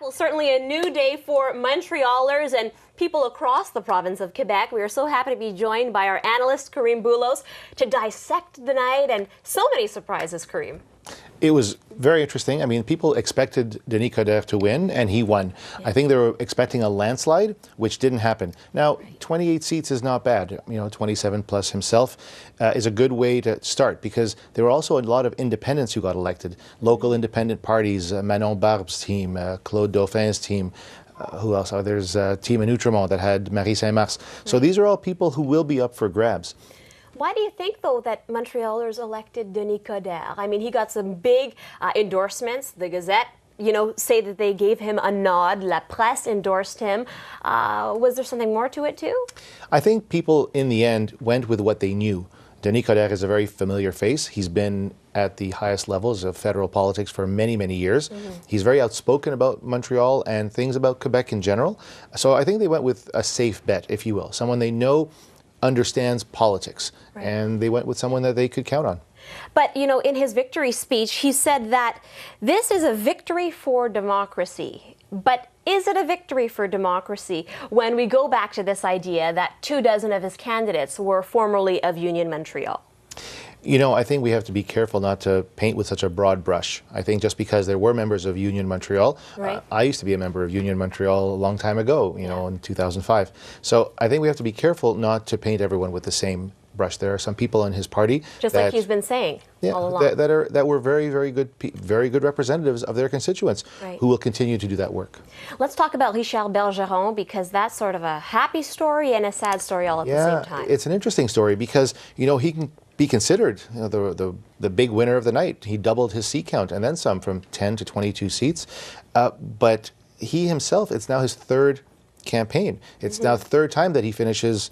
Well, certainly a new day for Montrealers and people across the province of Quebec. We are so happy to be joined by our analyst, Karim Boulos, to dissect the night and so many surprises, Karim. It was very interesting. I mean, people expected Denis Coderre to win, and he won. Yeah. I think they were expecting a landslide, which didn't happen. Now, 28 seats is not bad. 27 plus himself is a good way to start, because there were also a lot of independents who got elected. Local independent parties, Manon Barbe's team, Claude Dauphin's team. Who else? There's a team in Outremont that had Marie Saint-Mars. So these are all people who will be up for grabs. Why do you think, though, that Montrealers elected Denis Coderre? I mean, he got some big endorsements. The Gazette, say that they gave him a nod. La Presse endorsed him. Was there something more to it, too? I think people, in the end, went with what they knew. Denis Coderre is a very familiar face. He's been at the highest levels of federal politics for many, many years. He's very outspoken about Montreal and things about Quebec in general. So I think they went with a safe bet, if you will. Someone they know understands politics, and they went with someone that they could count on. But, in his victory speech, he said that this is a victory for democracy. But is it a victory for democracy when we go back to this idea that 24 of his candidates were formerly of Union Montreal? I think we have to be careful not to paint with such a broad brush. I think just because there were members of Union Montreal, I used to be a member of Union Montreal a long time ago, in 2005. So I think we have to be careful not to paint everyone with the same brush. There are some people in his party like he's been saying all along. that were very, very good representatives of their constituents who will continue to do that work. Let's talk about Richard Bergeron, because that's sort of a happy story and a sad story all at the same time. It's an interesting story because, he can be considered the big winner of the night. He doubled his seat count and then some, from 10 to 22 seats. But he himself, it's now his third campaign. It's now the third time that he finishes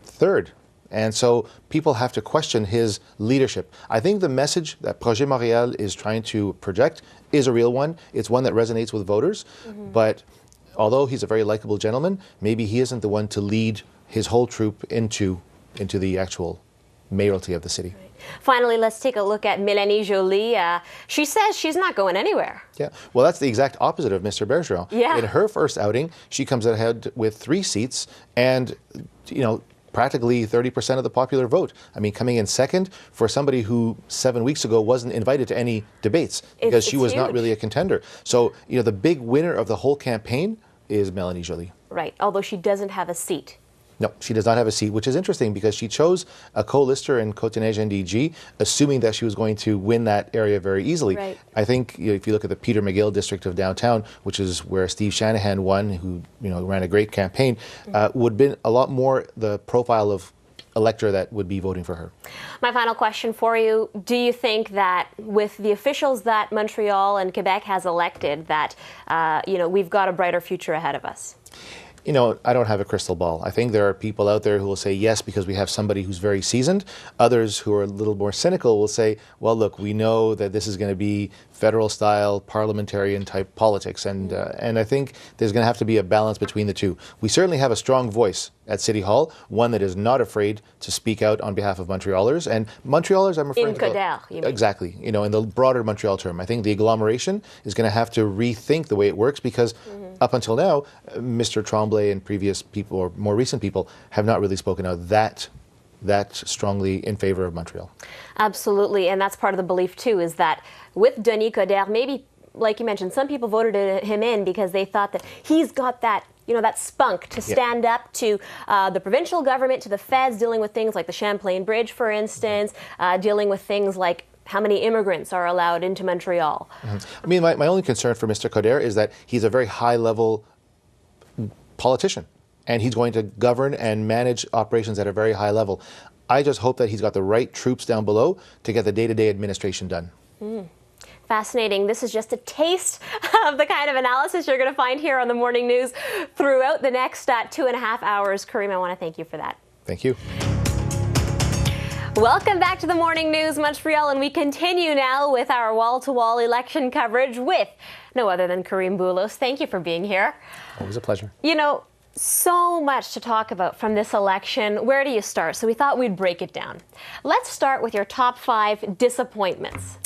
third. And so people have to question his leadership. I think the message that Projet Montréal is trying to project is a real one. It's one that resonates with voters. But although he's a very likable gentleman, maybe he isn't the one to lead his whole troop into the actual mayoralty of the city. Finally, let's take a look at Mélanie Joly. She says she's not going anywhere. Yeah, well, that's the exact opposite of Mr. Bergeron. In her first outing, she comes ahead with 3 seats and, practically 30% of the popular vote. I mean, coming in second for somebody who 7 weeks ago wasn't invited to any debates because she was not really a contender. So, the big winner of the whole campaign is Mélanie Joly. Right, although she doesn't have a seat. No, she does not have a seat, which is interesting because she chose a co-lister in Côte-des-Neiges-NDG, assuming that she was going to win that area very easily. I think if you look at the Peter McGill district of downtown, which is where Steve Shanahan won, who ran a great campaign, would have been a lot more the profile of elector that would be voting for her. My final question for you, do you think that with the officials that Montreal and Quebec has elected that, we've got a brighter future ahead of us? I don't have a crystal ball. I think there are people out there who will say yes because we have somebody who's very seasoned. Others who are a little more cynical will say, well, look, we know that this is going to be federal-style, parliamentarian-type politics. And I think there's going to have to be a balance between the two. We certainly have a strong voice at City Hall, one that is not afraid to speak out on behalf of Montrealers. And Montrealers, I'm referring to... In Coderre, you mean? Exactly. In the broader Montreal term. I think the agglomeration is going to have to rethink the way it works because up until now, Mr. Tremblay and previous people, or more recent people, have not really spoken out that strongly in favor of Montreal. Absolutely, and that's part of the belief too, is that with Denis Coderre, maybe, like you mentioned, some people voted him in because they thought that he's got that that spunk to stand up to the provincial government, to the feds, dealing with things like the Champlain Bridge, for instance, dealing with things like how many immigrants are allowed into Montreal. I mean, my only concern for Mr. Coderre is that he's a very high-level politician, and he's going to govern and manage operations at a very high level. I just hope that he's got the right troops down below to get the day-to-day administration done. Fascinating. This is just a taste of the kind of analysis you're going to find here on the Morning News throughout the next 2.5 hours. Karim, I want to thank you for that. Thank you. Welcome back to the Morning News Montreal, and we continue now with our wall-to-wall election coverage with no other than Karim Boulos. Thank you for being here. Always a pleasure. So much to talk about from this election. Where do you start? So we thought we'd break it down. Let's start with your top 5 disappointments.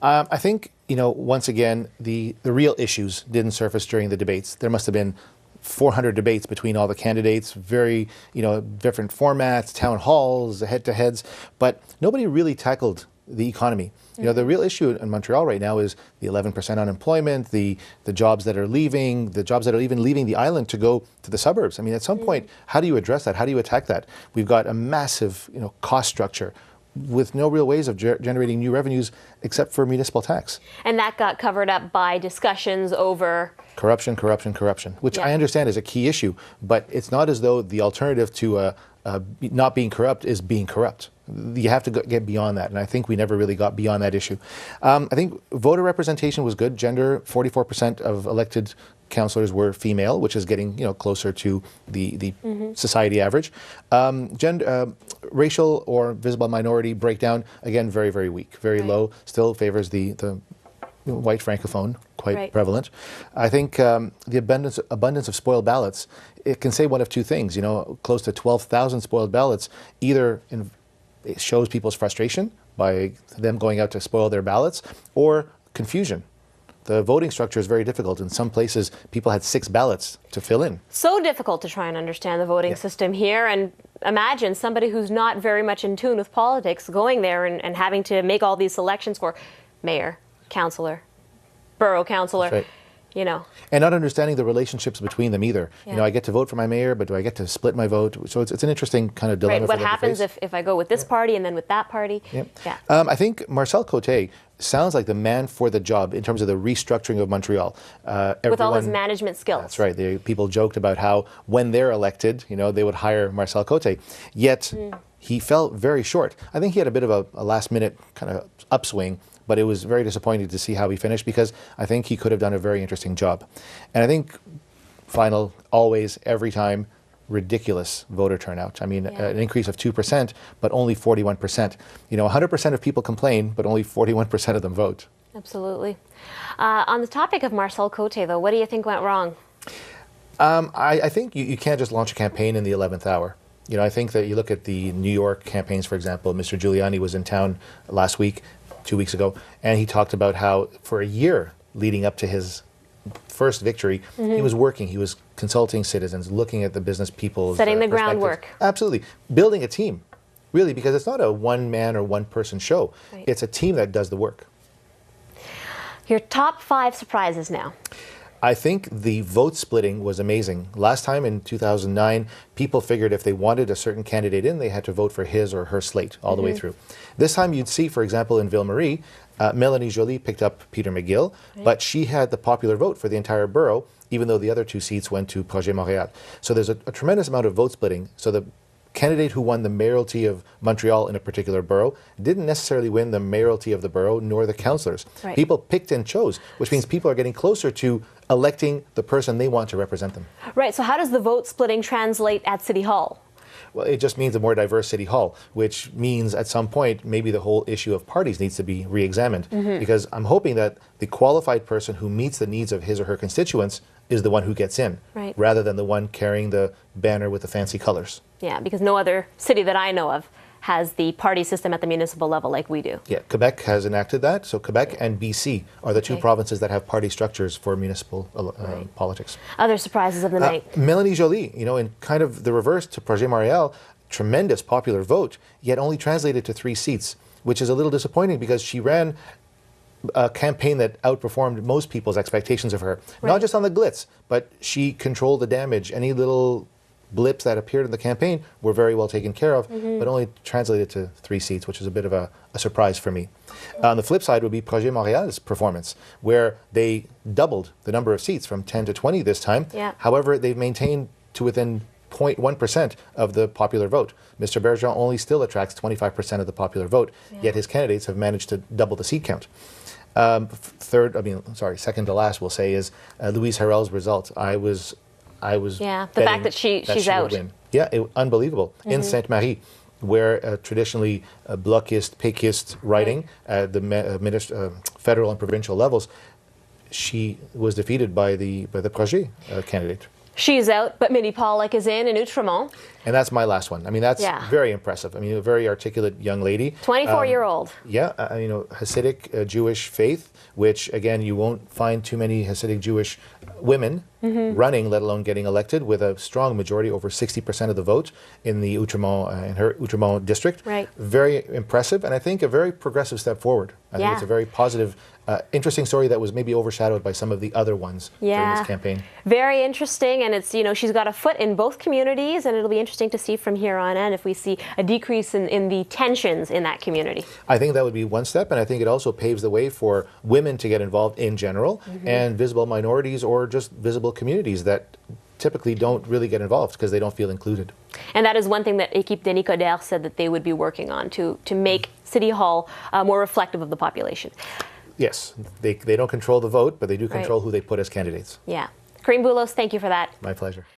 I think once again, the real issues didn't surface during the debates. There must have been 400 debates between all the candidates, very, different formats, town halls, head-to-heads, but nobody really tackled the economy. The real issue in Montreal right now is the 11% unemployment, the jobs that are leaving, the jobs that are even leaving the island to go to the suburbs. I mean, at some point, how do you address that? How do you attack that? We've got a massive, cost structure with no real ways of generating new revenues except for municipal tax. And that got covered up by discussions over corruption, which I understand is a key issue, but it's not as though the alternative to not being corrupt is being corrupt. You have to get beyond that, and I think we never really got beyond that issue. I think voter representation was good. Gender, 44% of elected councillors were female, which is getting closer to the society average. Racial or visible minority breakdown, again, very, very weak, very low, still favors the white francophone, quite prevalent. I think the abundance of spoiled ballots, it can say one of two things. Close to 12,000 spoiled ballots, either it shows people's frustration by them going out to spoil their ballots, or confusion. The voting structure is very difficult. In some places, people had 6 ballots to fill in. So difficult to try and understand the voting system here. And imagine somebody who's not very much in tune with politics going there and having to make all these selections for mayor, councillor, borough councillor. That's right. And not understanding the relationships between them either. I get to vote for my mayor, but do I get to split my vote? So it's an interesting kind of dilemma. Right. What happens if I go with this party and then with that party? Yep. Yeah. I think Marcel Côté sounds like the man for the job in terms of the restructuring of Montreal. With all his management skills. That's right. People joked about how when they're elected, they would hire Marcel Côté. Yet he fell very short. I think he had a bit of a last-minute kind of upswing, but it was very disappointing to see how he finished because I think he could have done a very interesting job. And I think final, always, every time, ridiculous voter turnout. I mean, an increase of 2%, but only 41%. 100% of people complain, but only 41% of them vote. Absolutely. On the topic of Marcel Côté, though, what do you think went wrong? I think you can't just launch a campaign in the 11th hour. I think that you look at the New York campaigns, for example. Mr. Giuliani was in town last week, 2 weeks ago, and he talked about how for a year leading up to his first victory, he was working, he was consulting citizens, looking at the business people's setting the groundwork. Absolutely. Building a team, really, because it's not a one-man or one-person show. Right. It's a team that does the work. Your top 5 surprises now. I think the vote splitting was amazing. Last time in 2009, people figured if they wanted a certain candidate in, they had to vote for his or her slate all the way through. This time you'd see, for example, in Ville-Marie, Mélanie Joly picked up Peter McGill, but she had the popular vote for the entire borough, even though the other 2 seats went to Projet Montréal. So there's a tremendous amount of vote splitting. So the candidate who won the mayoralty of Montreal in a particular borough didn't necessarily win the mayoralty of the borough, nor the councillors. Right. People picked and chose, which means people are getting closer to electing the person they want to represent them. Right, so how does the vote splitting translate at City Hall? Well, it just means a more diverse City Hall, which means at some point maybe the whole issue of parties needs to be re-examined. Because I'm hoping that the qualified person who meets the needs of his or her constituents is the one who gets in, rather than the one carrying the banner with the fancy colors. Yeah, because no other city that I know of has the party system at the municipal level like we do. Yeah, Quebec has enacted that. So Quebec and BC are the 2 provinces that have party structures for municipal politics. Other surprises of the night. Mélanie Joly, in kind of the reverse to Projet Montréal, tremendous popular vote, yet only translated to 3 seats, which is a little disappointing because she ran a campaign that outperformed most people's expectations of her. Not just on the glitz, but she controlled the damage. Any little blips that appeared in the campaign were very well taken care of, but only translated to 3 seats, which is a bit of a surprise for me. On the flip side would be Projet Montréal's performance, where they doubled the number of seats from 10 to 20 this time. However, they've maintained to within 0.1% of the popular vote. Mr. Bergeron only still attracts 25% of the popular vote, yet his candidates have managed to double the seat count. Second to last, we'll say, is Louise Harel's result. I was the fact that she's out. Yeah, unbelievable. In Sainte-Marie, where traditionally blockist, péquiste writing at the federal and provincial levels, she was defeated by the Projet candidate. She's out, but Mini Pollock is in Outremont. And that's my last one. I mean, that's Yeah. very impressive. I mean, a very articulate young lady. 24-year-old. Yeah, Hasidic Jewish faith, which again, you won't find too many Hasidic Jewish women running, let alone getting elected, with a strong majority, over 60% of the vote in the Outremont, in her Outremont district. Right. Very impressive, and I think a very progressive step forward. I think it's a very positive, interesting story that was maybe overshadowed by some of the other ones during this campaign. Very interesting, and it's, she's got a foot in both communities, and it'll be interesting to see from here on in if we see a decrease in the tensions in that community. I think that would be one step, and I think it also paves the way for women to get involved in general, and visible minorities or just visible communities that typically don't really get involved because they don't feel included. And that is one thing that Équipe Denis Coderre said that they would be working on to make City Hall more reflective of the population. Yes, they don't control the vote, but they do control who they put as candidates. Yeah. Karim Boulos, thank you for that. My pleasure.